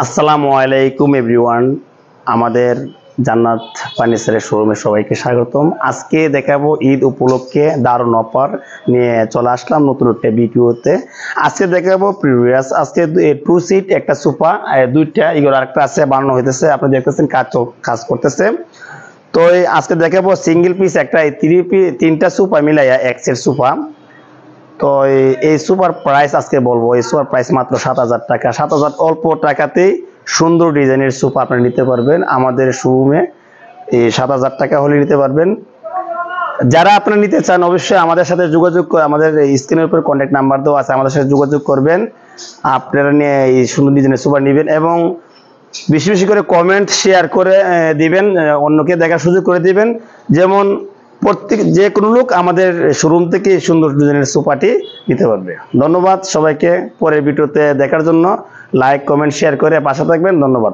আসসালামু আলাইকুম এভরিওয়ান। আমাদের জান্নাত ফার্নিচারের শোরুমে সবাইকে স্বাগতম। আজকে দেখাবো ঈদ উপলক্ষে দারুণ অফার নিয়ে চলে আসলাম নতুন একটা ভিডিওতে। আজকে দেখাবো প্রিভিয়াস আজকে 2 সিট একটা সোফা দুইটা এগুলো আরেকটা আছে বানানো হইতেছে, আপনি দেখতেছেন কাজ করতেছে। তো আজকে দেখাবো সিঙ্গেল পিস একটা তিনটা সোফা মিলাইয়া এক সেট সোফা। তো এই সুপার প্রাইস আজকে বলবো, এই সুপার প্রাইস মাত্র 7,000 টাকা। 7,000 অল্প টাকাতেই সুন্দর ডিজাইনের সোফা আপনি নিতে পারবেন আমাদের শোরুমে। এই 7,000 টাকা হলে নিতে পারবেন। যারা আপনারা নিতে চান অবশ্যই আমাদের সাথে যোগাযোগ করে, আমাদের স্ক্রিনের উপর কন্ট্যাক্ট নাম্বার দেওয়া আছে, আমাদের সাথে যোগাযোগ করবেন। আপনারা নিয়ে এই সুন্দর ডিজাইনের সোফা নেবেন এবং বেশি বেশি করে কমেন্ট শেয়ার করে দিবেন, অন্যকে দেখার সুযোগ করে দিবেন। যেমন প্রত্যেক যে কোনো লোক আমাদের শোরুম থেকে সুন্দর ডিজাইনের সোফাটি নিতে পারবে। ধন্যবাদ সবাইকে পরের ভিডিওতে দেখার জন্য। লাইক কমেন্ট শেয়ার করে পাশে থাকবেন। ধন্যবাদ।